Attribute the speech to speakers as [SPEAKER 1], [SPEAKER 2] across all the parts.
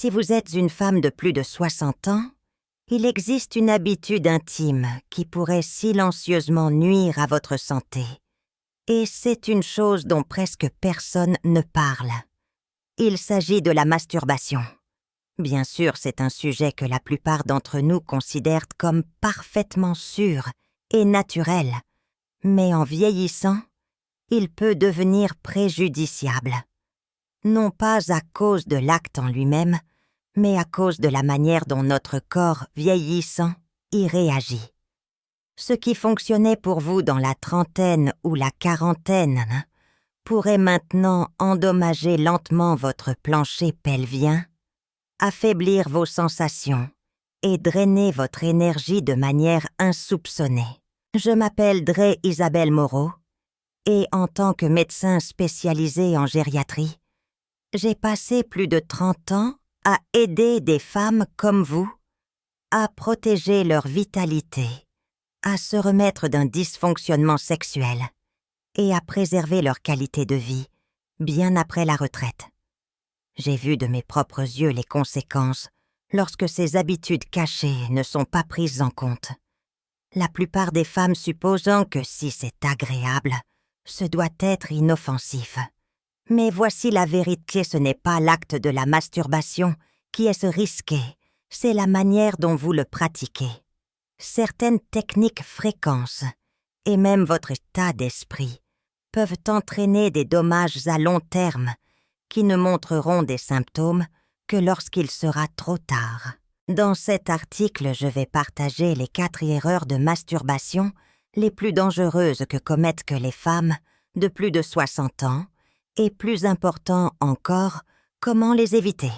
[SPEAKER 1] Si vous êtes une femme de plus de 60 ans, il existe une habitude intime qui pourrait silencieusement nuire à votre santé. Et c'est une chose dont presque personne ne parle. Il s'agit de la masturbation. Bien sûr, c'est un sujet que la plupart d'entre nous considèrent comme parfaitement sûr et naturel, mais en vieillissant, il peut devenir préjudiciable. Non pas à cause de l'acte en lui-même, mais à cause de la manière dont notre corps vieillissant y réagit. Ce qui fonctionnait pour vous dans la trentaine ou la quarantaine pourrait maintenant endommager lentement votre plancher pelvien, affaiblir vos sensations et drainer votre énergie de manière insoupçonnée. Je m'appelle Dre Isabelle Moreau et en tant que médecin spécialisé en gériatrie, j'ai passé plus de 30 ans à aider des femmes comme vous à protéger leur vitalité, à se remettre d'un dysfonctionnement sexuel et à préserver leur qualité de vie bien après la retraite. J'ai vu de mes propres yeux les conséquences lorsque ces habitudes cachées ne sont pas prises en compte. La plupart des femmes supposant que si c'est agréable, ce doit être inoffensif. Mais voici la vérité, ce n'est pas l'acte de la masturbation qui est ce risqué, c'est la manière dont vous le pratiquez. Certaines techniques fréquences, et même votre état d'esprit, peuvent entraîner des dommages à long terme qui ne montreront des symptômes que lorsqu'il sera trop tard. Dans cet article, je vais partager les 4 erreurs de masturbation les plus dangereuses que commettent que les femmes de plus de 60 ans, et plus important encore, comment les éviter.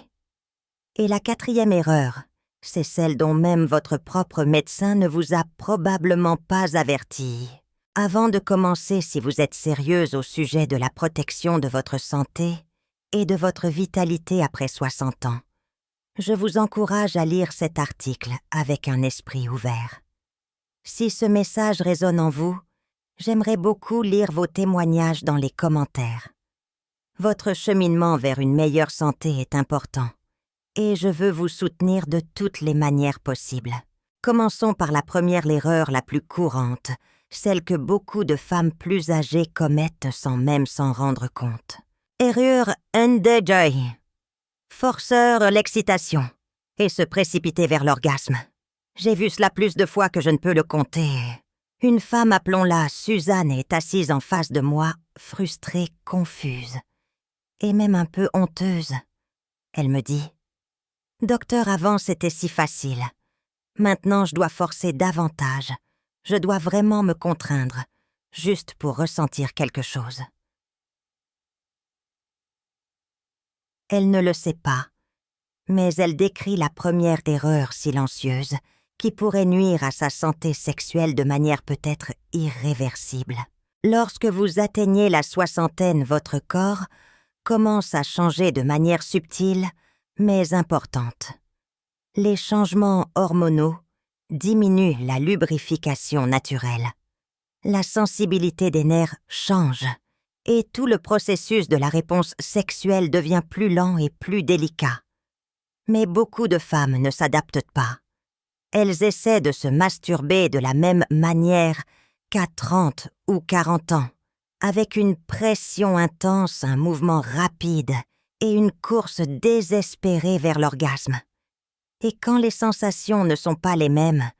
[SPEAKER 1] Et la 4e erreur, c'est celle dont même votre propre médecin ne vous a probablement pas averti. Avant de commencer, si vous êtes sérieuse au sujet de la protection de votre santé et de votre vitalité après 60 ans, je vous encourage à lire cet article avec un esprit ouvert. Si ce message résonne en vous, j'aimerais beaucoup lire vos témoignages dans les commentaires. Votre cheminement vers une meilleure santé est important, et je veux vous soutenir de toutes les manières possibles. Commençons par la première erreur la plus courante, celle que beaucoup de femmes plus âgées commettent sans même s'en rendre compte. Erreur NDJ. Forceur l'excitation et se précipiter vers l'orgasme. J'ai vu cela plus de fois que je ne peux le compter. Une femme, appelons-la Suzanne, est assise en face de moi, frustrée, confuse, et même un peu honteuse. Elle me dit « Docteur, avant c'était si facile. Maintenant je dois forcer davantage. Je dois vraiment me contraindre, juste pour ressentir quelque chose. » Elle ne le sait pas, mais elle décrit la première erreur silencieuse qui pourrait nuire à sa santé sexuelle de manière peut-être irréversible. Lorsque vous atteignez la soixantaine, votre corps commence à changer de manière subtile, mais importante. Les changements hormonaux diminuent la lubrification naturelle. La sensibilité des nerfs change et tout le processus de la réponse sexuelle devient plus lent et plus délicat. Mais beaucoup de femmes ne s'adaptent pas. Elles essaient de se masturber de la même manière qu'à 30 ou 40 ans, avec une pression intense, un mouvement rapide et une course désespérée vers l'orgasme. Et quand les sensations ne sont pas les mêmes,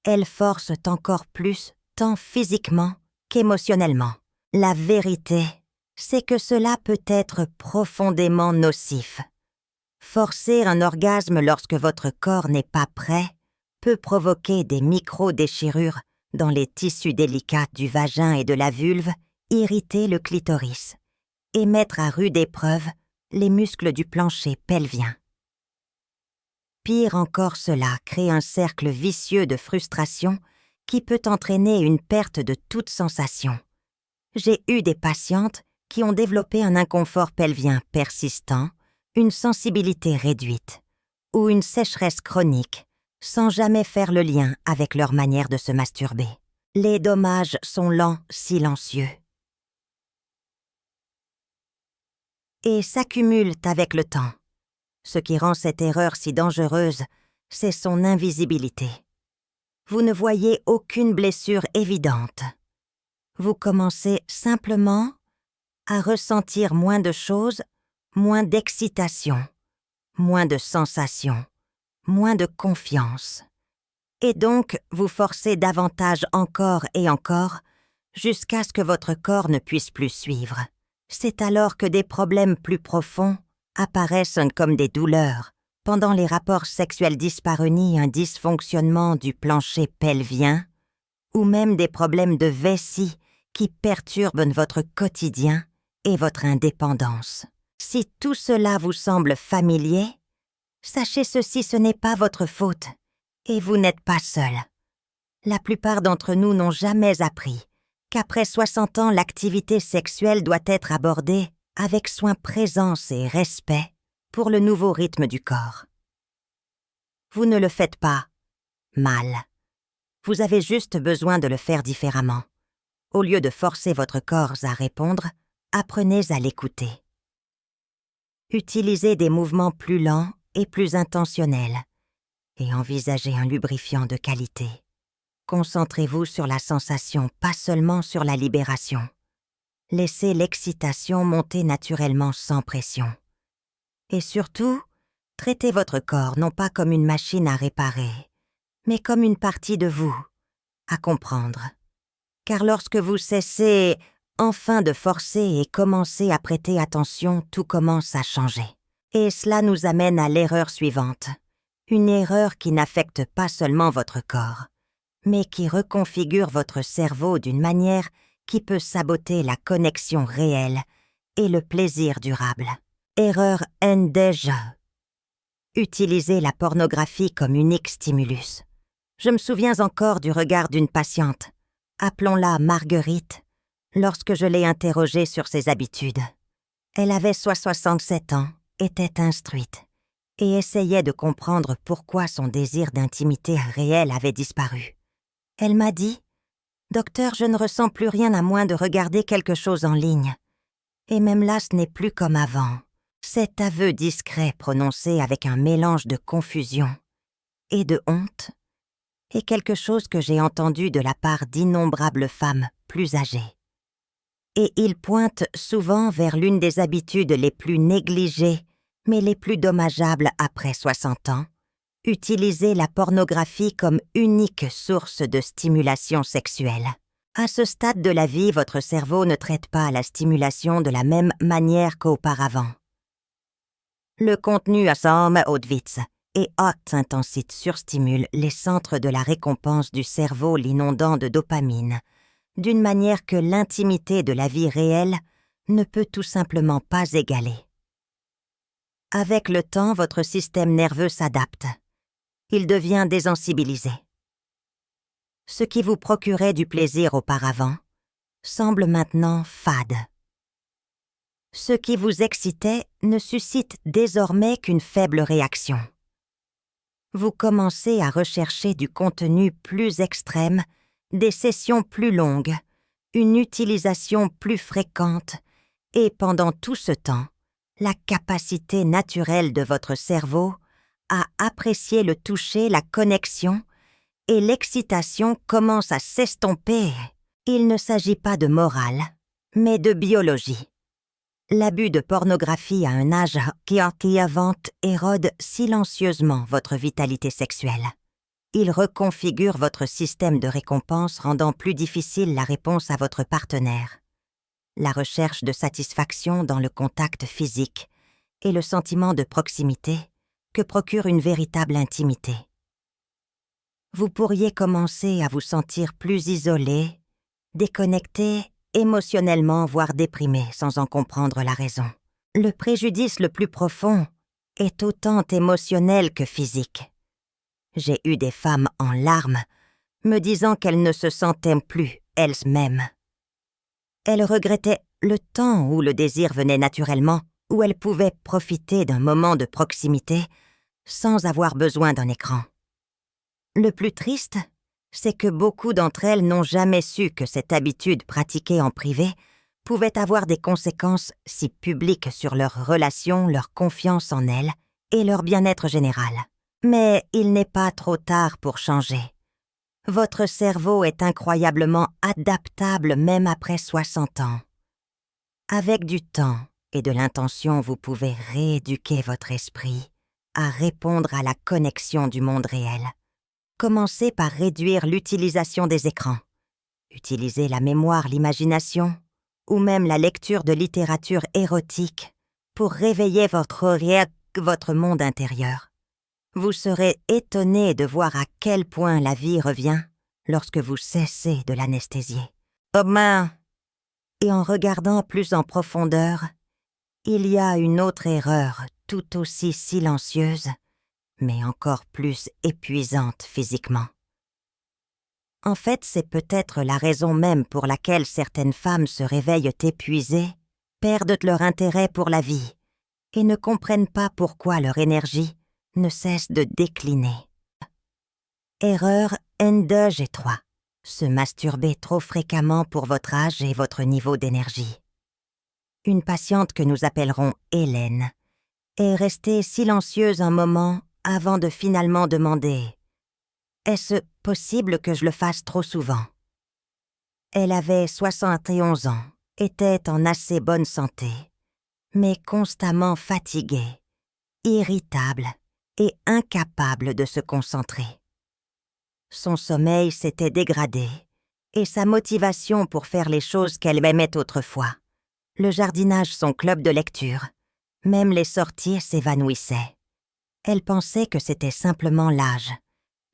[SPEAKER 1] elles forcent encore plus, tant physiquement qu'émotionnellement. La vérité, c'est que cela peut être profondément nocif. Forcer un orgasme lorsque votre corps n'est pas prêt peut provoquer des micro-déchirures dans les tissus délicats du vagin et de la vulve, irriter le clitoris et mettre à rude épreuve les muscles du plancher pelvien. Pire encore, cela crée un cercle vicieux de frustration qui peut entraîner une perte de toute sensation. J'ai eu des patientes qui ont développé un inconfort pelvien persistant, une sensibilité réduite ou une sécheresse chronique, sans jamais faire le lien avec leur manière de se masturber. Les dommages sont lents, silencieux, et s'accumulent avec le temps. Ce qui rend cette erreur si dangereuse, c'est son invisibilité. Vous ne voyez aucune blessure évidente. Vous commencez simplement à ressentir moins de choses, moins d'excitation, moins de sensations, moins de confiance. Et donc, vous forcez davantage encore et encore, jusqu'à ce que votre corps ne puisse plus suivre. C'est alors que des problèmes plus profonds apparaissent comme des douleurs. Pendant les rapports sexuels dyspareunies, un dysfonctionnement du plancher pelvien, ou même des problèmes de vessie qui perturbent votre quotidien et votre indépendance. Si tout cela vous semble familier, sachez ceci, ce n'est pas votre faute, et vous n'êtes pas seul. La plupart d'entre nous n'ont jamais appris qu'après 60 ans, l'activité sexuelle doit être abordée avec soin, présence et respect pour le nouveau rythme du corps. Vous ne le faites pas mal. Vous avez juste besoin de le faire différemment. Au lieu de forcer votre corps à répondre, apprenez à l'écouter. Utilisez des mouvements plus lents et plus intentionnels et envisagez un lubrifiant de qualité. Concentrez-vous sur la sensation, pas seulement sur la libération. Laissez l'excitation monter naturellement sans pression. Et surtout, traitez votre corps non pas comme une machine à réparer, mais comme une partie de vous, à comprendre. Car lorsque vous cessez enfin de forcer et commencez à prêter attention, tout commence à changer. Et cela nous amène à l'erreur suivante. Une erreur qui n'affecte pas seulement votre corps, mais qui reconfigure votre cerveau d'une manière qui peut saboter la connexion réelle et le plaisir durable. Erreur N déjà. Utilisez la pornographie comme unique stimulus. Je me souviens encore du regard d'une patiente, appelons-la Marguerite, lorsque je l'ai interrogée sur ses habitudes. Elle avait 67 ans, était instruite, et essayait de comprendre pourquoi son désir d'intimité réelle avait disparu. Elle m'a dit « Docteur, je ne ressens plus rien à moins de regarder quelque chose en ligne. Et même là, ce n'est plus comme avant. » Cet aveu discret prononcé avec un mélange de confusion et de honte est quelque chose que j'ai entendu de la part d'innombrables femmes plus âgées. Et il pointe souvent vers l'une des habitudes les plus négligées, mais les plus dommageables après 60 ans, utiliser la pornographie comme unique source de stimulation sexuelle. À ce stade de la vie, votre cerveau ne traite pas la stimulation de la même manière qu'auparavant. Le contenu à somme Auschwitz et haute intensité surstimule les centres de la récompense du cerveau, l'inondant de dopamine, d'une manière que l'intimité de la vie réelle ne peut tout simplement pas égaler. Avec le temps, votre système nerveux s'adapte. Il devient désensibilisé. Ce qui vous procurait du plaisir auparavant semble maintenant fade. Ce qui vous excitait ne suscite désormais qu'une faible réaction. Vous commencez à rechercher du contenu plus extrême, des sessions plus longues, une utilisation plus fréquente, et pendant tout ce temps, la capacité naturelle de votre cerveau à apprécier le toucher, la connexion, et l'excitation commence à s'estomper. Il ne s'agit pas de morale, mais de biologie. L'abus de pornographie à un âge qui invente érode silencieusement votre vitalité sexuelle. Il reconfigure votre système de récompense, rendant plus difficile la réponse à votre partenaire. La recherche de satisfaction dans le contact physique et le sentiment de proximité que procure une véritable intimité. Vous pourriez commencer à vous sentir plus isolé, déconnecté, émotionnellement, voire déprimé, sans en comprendre la raison. Le préjudice le plus profond est autant émotionnel que physique. J'ai eu des femmes en larmes, me disant qu'elles ne se sentaient plus elles-mêmes. Elles regrettaient le temps où le désir venait naturellement, où elles pouvaient profiter d'un moment de proximité sans avoir besoin d'un écran. Le plus triste, c'est que beaucoup d'entre elles n'ont jamais su que cette habitude pratiquée en privé pouvait avoir des conséquences si publiques sur leur relation, leur confiance en elles et leur bien-être général. Mais il n'est pas trop tard pour changer. Votre cerveau est incroyablement adaptable même après 60 ans. Avec du temps et de l'intention, vous pouvez rééduquer votre esprit à répondre à la connexion du monde réel. Commencez par réduire l'utilisation des écrans. Utilisez la mémoire, l'imagination, ou même la lecture de littérature érotique pour réveiller votre monde intérieur. Vous serez étonné de voir à quel point la vie revient lorsque vous cessez de l'anesthésier. Et en regardant plus en profondeur, il y a une autre erreur tout aussi silencieuse, mais encore plus épuisante physiquement. En fait, c'est peut-être la raison même pour laquelle certaines femmes se réveillent épuisées, perdent leur intérêt pour la vie et ne comprennent pas pourquoi leur énergie ne cesse de décliner. Erreur N2G3. Se masturber trop fréquemment pour votre âge et votre niveau d'énergie. Une patiente que nous appellerons Hélène est restée silencieuse un moment avant de finalement demander « Est-ce possible que je le fasse trop souvent ?» Elle avait 71 ans, était en assez bonne santé, mais constamment fatiguée, irritable et incapable de se concentrer. Son sommeil s'était dégradé et sa motivation pour faire les choses qu'elle aimait autrefois, le jardinage, son club de lecture, même les sorties s'évanouissaient. Elle pensait que c'était simplement l'âge,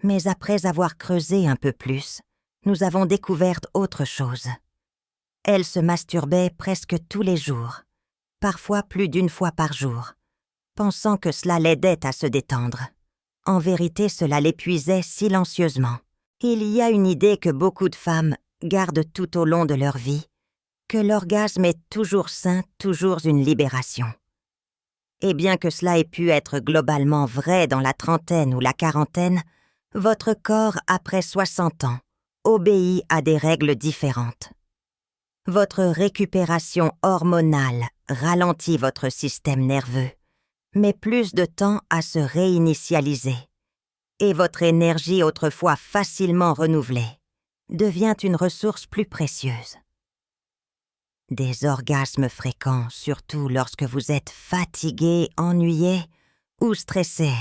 [SPEAKER 1] mais après avoir creusé un peu plus, nous avons découvert autre chose. Elle se masturbait presque tous les jours, parfois plus d'une fois par jour, pensant que cela l'aidait à se détendre. En vérité, cela l'épuisait silencieusement. Il y a une idée que beaucoup de femmes gardent tout au long de leur vie, que l'orgasme est toujours sain, toujours une libération. Et bien que cela ait pu être globalement vrai dans la trentaine ou la quarantaine, votre corps, après 60 ans, obéit à des règles différentes. Votre récupération hormonale ralentit votre système nerveux, met plus de temps à se réinitialiser, et votre énergie autrefois facilement renouvelée devient une ressource plus précieuse. Des orgasmes fréquents, surtout lorsque vous êtes fatigué, ennuyé ou stressé,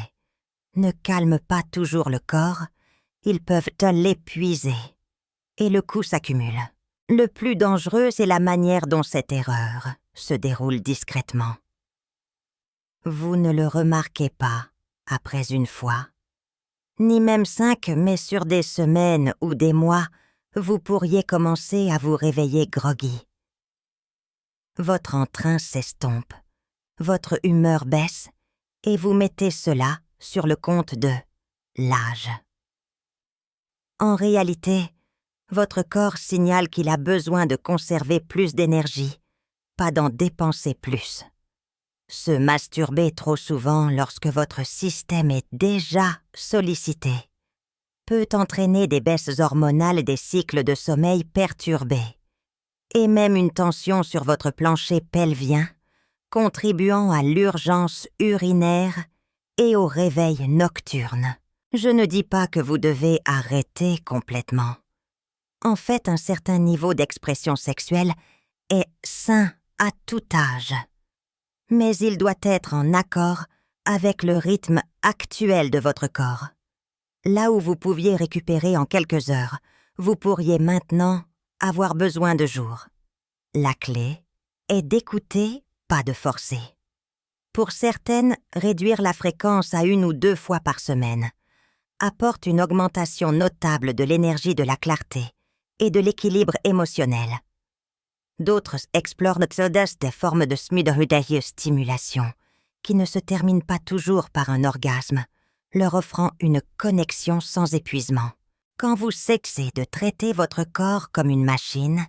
[SPEAKER 1] ne calment pas toujours le corps, ils peuvent l'épuiser, et le coût s'accumule. Le plus dangereux, c'est la manière dont cette erreur se déroule discrètement. Vous ne le remarquez pas après une fois, ni même 5, mais sur des semaines ou des mois, vous pourriez commencer à vous réveiller groggy. Votre entrain s'estompe, votre humeur baisse, et vous mettez cela sur le compte de l'âge. En réalité, votre corps signale qu'il a besoin de conserver plus d'énergie, pas d'en dépenser plus. Se masturber trop souvent lorsque votre système est déjà sollicité peut entraîner des baisses hormonales et des cycles de sommeil perturbés, et même une tension sur votre plancher pelvien, contribuant à l'urgence urinaire et au réveil nocturne. Je ne dis pas que vous devez arrêter complètement. En fait, un certain niveau d'expression sexuelle est sain à tout âge. Mais il doit être en accord avec le rythme actuel de votre corps. Là où vous pouviez récupérer en quelques heures, vous pourriez maintenant avoir besoin de jours. La clé est d'écouter, pas de forcer. Pour certaines, réduire la fréquence à 1 ou 2 fois par semaine apporte une augmentation notable de l'énergie de la clarté et de l'équilibre émotionnel. D'autres explorent des formes de stimulation qui ne se terminent pas toujours par un orgasme, leur offrant une connexion sans épuisement. Quand vous cessez de traiter votre corps comme une machine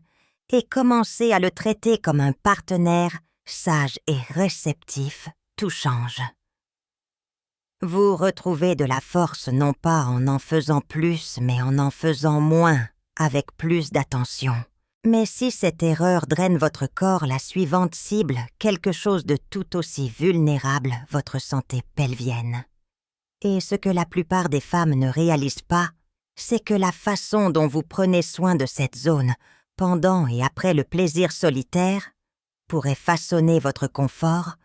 [SPEAKER 1] et commencez à le traiter comme un partenaire sage et réceptif, tout change. Vous retrouvez de la force non pas en faisant plus, mais en faisant moins, avec plus d'attention, Mais si cette erreur draine votre corps, la suivante cible quelque chose de tout aussi vulnérable, votre santé pelvienne. Et ce que la plupart des femmes ne réalisent pas, c'est que la façon dont vous prenez soin de cette zone, pendant et après le plaisir solitaire, pourrait façonner votre confort,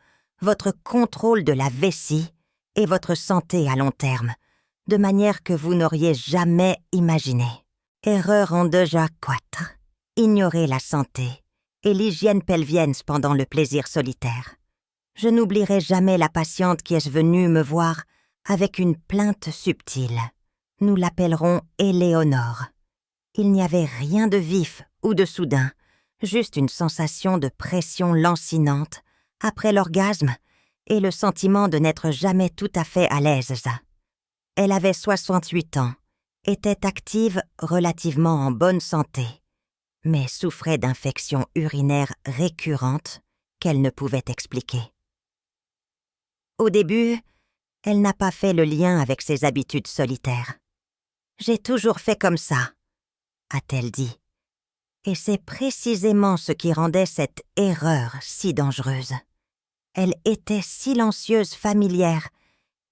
[SPEAKER 1] votre contrôle de la vessie et votre santé à long terme, de manière que vous n'auriez jamais imaginé. Erreur en déjà 4. Ignorer la santé et l'hygiène pelvienne pendant le plaisir solitaire. Je n'oublierai jamais la patiente qui est venue me voir avec une plainte subtile. Nous l'appellerons Éléonore. Il n'y avait rien de vif ou de soudain, juste une sensation de pression lancinante après l'orgasme et le sentiment de n'être jamais tout à fait à l'aise. Elle avait 68 ans, était active, relativement en bonne santé, mais souffrait d'infections urinaires récurrentes qu'elle ne pouvait expliquer. Au début, elle n'a pas fait le lien avec ses habitudes solitaires. « J'ai toujours fait comme ça », a-t-elle dit. Et c'est précisément ce qui rendait cette erreur si dangereuse. Elle était silencieuse familière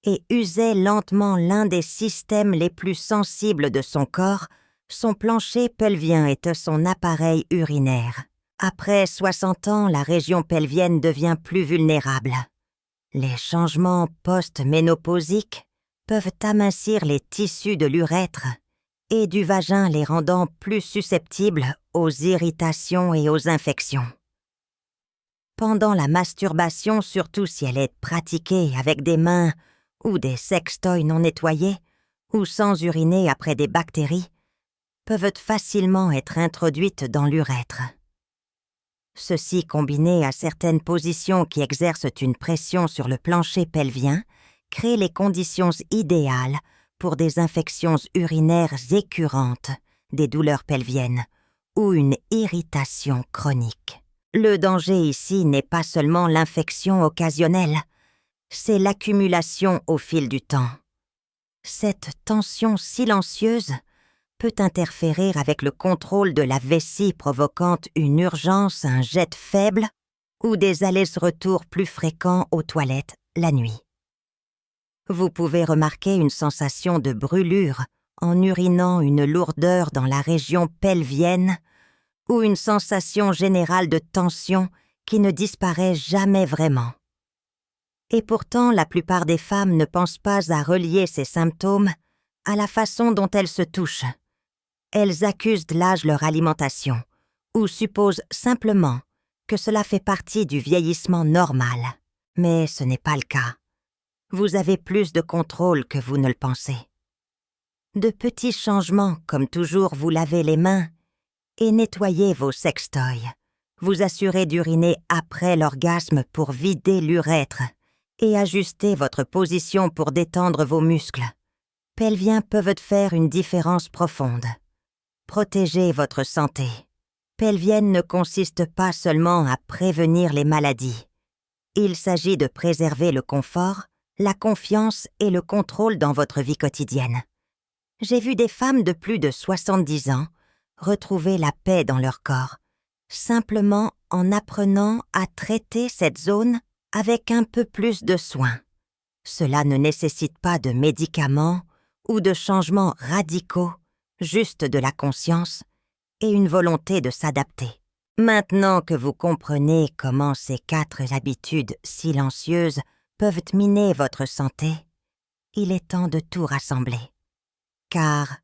[SPEAKER 1] et usait lentement l'un des systèmes les plus sensibles de son corps, son plancher pelvien et son appareil urinaire. Après 60 ans, la région pelvienne devient plus vulnérable. Les changements post-ménopausiques peuvent amincir les tissus de l'urètre et du vagin, les rendant plus susceptibles aux irritations et aux infections. Pendant la masturbation, surtout si elle est pratiquée avec des mains ou des sextoys non nettoyés ou sans uriner après des bactéries, peuvent facilement être introduites dans l'urètre. Ceci, combiné à certaines positions qui exercent une pression sur le plancher pelvien, crée les conditions idéales pour des infections urinaires écurrentes, des douleurs pelviennes ou une irritation chronique. Le danger ici n'est pas seulement l'infection occasionnelle, c'est l'accumulation au fil du temps. Cette tension silencieuse peut interférer avec le contrôle de la vessie, provoquant une urgence, un jet faible ou des allers-retours plus fréquents aux toilettes la nuit. Vous pouvez remarquer une sensation de brûlure en urinant, une lourdeur dans la région pelvienne ou une sensation générale de tension qui ne disparaît jamais vraiment. Et pourtant, la plupart des femmes ne pensent pas à relier ces symptômes à la façon dont elles se touchent. Elles accusent de l'âge leur alimentation ou supposent simplement que cela fait partie du vieillissement normal. Mais ce n'est pas le cas. Vous avez plus de contrôle que vous ne le pensez. De petits changements, comme toujours vous lavez les mains et nettoyez vos sextoys. Vous assurez d'uriner après l'orgasme pour vider l'urètre et ajuster votre position pour détendre vos muscles. Pelviens peuvent faire une différence profonde. Protégez votre santé. Pelvienne ne consiste pas seulement à prévenir les maladies. Il s'agit de préserver le confort, la confiance et le contrôle dans votre vie quotidienne. J'ai vu des femmes de plus de 70 ans retrouver la paix dans leur corps, simplement en apprenant à traiter cette zone avec un peu plus de soin. Cela ne nécessite pas de médicaments ou de changements radicaux, juste de la conscience et une volonté de s'adapter. Maintenant que vous comprenez comment ces 4 habitudes silencieuses peuvent miner votre santé, il est temps de tout rassembler. Car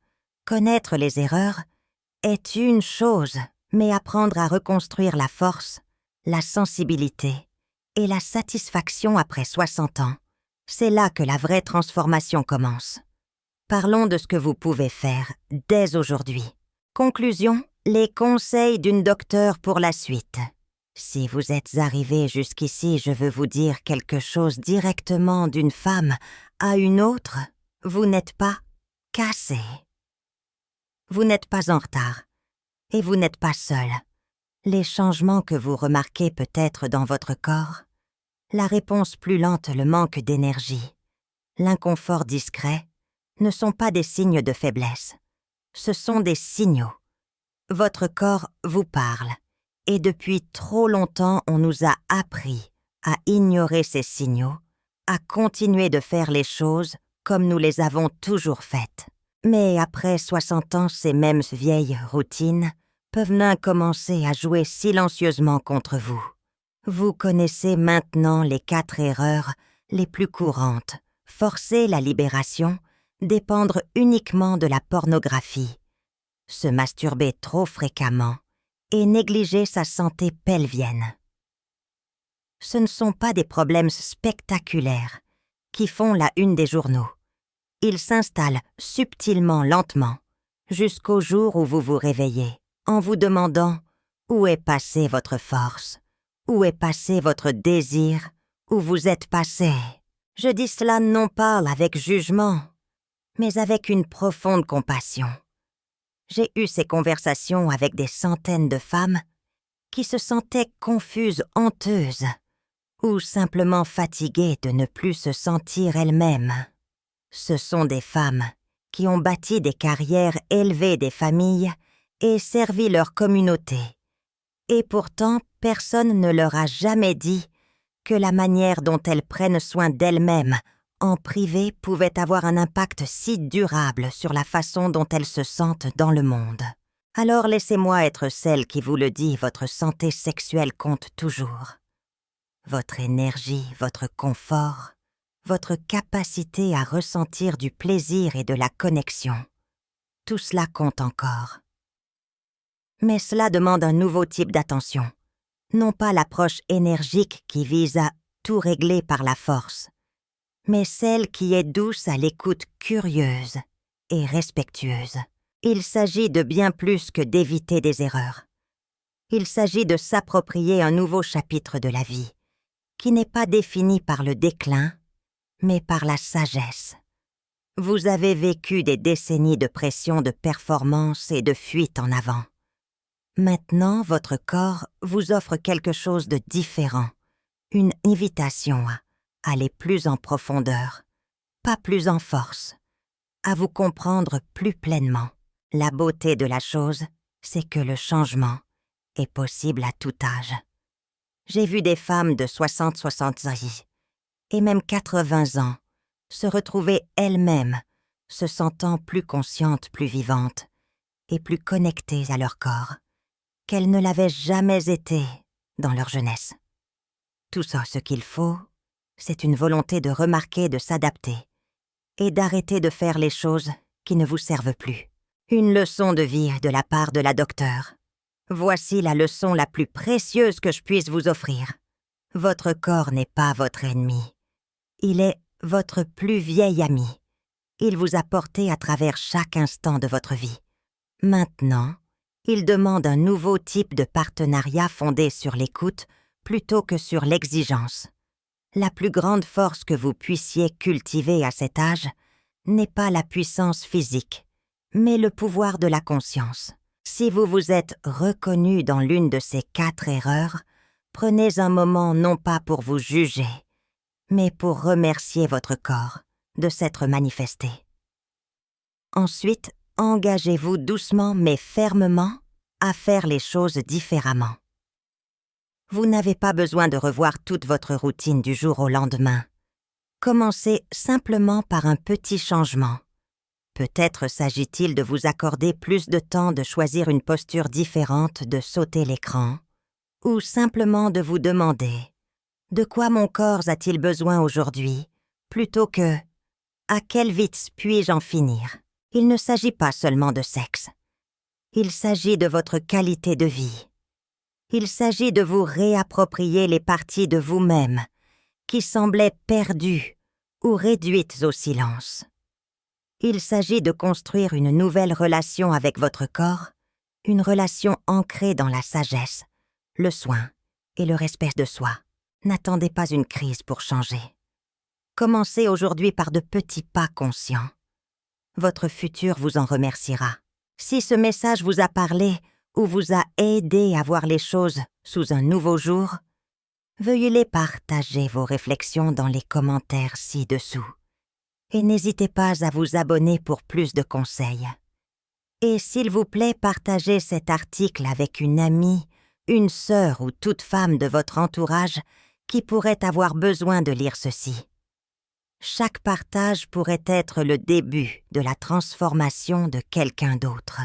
[SPEAKER 1] connaître les erreurs est une chose, mais apprendre à reconstruire la force, la sensibilité et la satisfaction après 60 ans, c'est là que la vraie transformation commence. Parlons de ce que vous pouvez faire dès aujourd'hui. Conclusion, les conseils d'une docteure pour la suite. Si vous êtes arrivé jusqu'ici, je veux vous dire quelque chose directement d'une femme à une autre. Vous n'êtes pas cassé. Vous n'êtes pas en retard. Et vous n'êtes pas seul. Les changements que vous remarquez peut-être dans votre corps, la réponse plus lente, le manque d'énergie, l'inconfort discret, ne sont pas des signes de faiblesse. Ce sont des signaux. Votre corps vous parle, et depuis trop longtemps on nous a appris à ignorer ces signaux, à continuer de faire les choses comme nous les avons toujours faites. Mais après 60 ans, ces mêmes vieilles routines peuvent même commencer à jouer silencieusement contre vous. Vous connaissez maintenant les 4 erreurs les plus courantes. Forcer la libération, dépendre uniquement de la pornographie, se masturber trop fréquemment et négliger sa santé pelvienne. Ce ne sont pas des problèmes spectaculaires qui font la une des journaux. Ils s'installent subtilement, lentement, jusqu'au jour où vous vous réveillez, en vous demandant où est passée votre force, où est passé votre désir, où vous êtes passé. Je dis cela non pas avec jugement, mais avec une profonde compassion. J'ai eu ces conversations avec des centaines de femmes qui se sentaient confuses, honteuses, ou simplement fatiguées de ne plus se sentir elles-mêmes. Ce sont des femmes qui ont bâti des carrières, élevé des familles et servi leur communauté. Et pourtant, personne ne leur a jamais dit que la manière dont elles prennent soin d'elles-mêmes en privé pouvait avoir un impact si durable sur la façon dont elles se sentent dans le monde. Alors laissez-moi être celle qui vous le dit, votre santé sexuelle compte toujours. Votre énergie, votre confort, votre capacité à ressentir du plaisir et de la connexion, tout cela compte encore. Mais cela demande un nouveau type d'attention, non pas l'approche énergique qui vise à tout régler par la force, mais celle qui est douce à l'écoute curieuse et respectueuse. Il s'agit de bien plus que d'éviter des erreurs. Il s'agit de s'approprier un nouveau chapitre de la vie, qui n'est pas défini par le déclin, mais par la sagesse. Vous avez vécu des décennies de pression de performance et de fuite en avant. Maintenant, votre corps vous offre quelque chose de différent, une invitation à aller plus en profondeur, pas plus en force, à vous comprendre plus pleinement. La beauté de la chose, c'est que le changement est possible à tout âge. J'ai vu des femmes de 60 ans et même 80 ans se retrouver elles-mêmes, se sentant plus conscientes, plus vivantes et plus connectées à leur corps, qu'elles ne l'avaient jamais été dans leur jeunesse. Tout ça, ce qu'il faut, c'est une volonté de remarquer, de s'adapter et d'arrêter de faire les choses qui ne vous servent plus. Une leçon de vie de la part de la docteure. Voici la leçon la plus précieuse que je puisse vous offrir. Votre corps n'est pas votre ennemi. Il est votre plus vieil ami. Il vous a porté à travers chaque instant de votre vie. Maintenant, il demande un nouveau type de partenariat fondé sur l'écoute plutôt que sur l'exigence. La plus grande force que vous puissiez cultiver à cet âge n'est pas la puissance physique, mais le pouvoir de la conscience. Si vous vous êtes reconnu dans l'une de ces 4 erreurs, prenez un moment non pas pour vous juger, mais pour remercier votre corps de s'être manifesté. Ensuite, engagez-vous doucement mais fermement à faire les choses différemment. Vous n'avez pas besoin de revoir toute votre routine du jour au lendemain. Commencez simplement par un petit changement. Peut-être s'agit-il de vous accorder plus de temps de choisir une posture différente, de sauter l'écran, ou simplement de vous demander « De quoi mon corps a-t-il besoin aujourd'hui ?» plutôt que « À quelle vitesse puis-je en finir ?» Il ne s'agit pas seulement de sexe. Il s'agit de votre qualité de vie. Il s'agit de vous réapproprier les parties de vous-même qui semblaient perdues ou réduites au silence. Il s'agit de construire une nouvelle relation avec votre corps, une relation ancrée dans la sagesse, le soin et le respect de soi. N'attendez pas une crise pour changer. Commencez aujourd'hui par de petits pas conscients. Votre futur vous en remerciera. Si ce message vous a parlé ou vous a aidé à voir les choses sous un nouveau jour, veuillez les partager vos réflexions dans les commentaires ci-dessous. Et n'hésitez pas à vous abonner pour plus de conseils. Et s'il vous plaît, partagez cet article avec une amie, une sœur ou toute femme de votre entourage qui pourrait avoir besoin de lire ceci. Chaque partage pourrait être le début de la transformation de quelqu'un d'autre.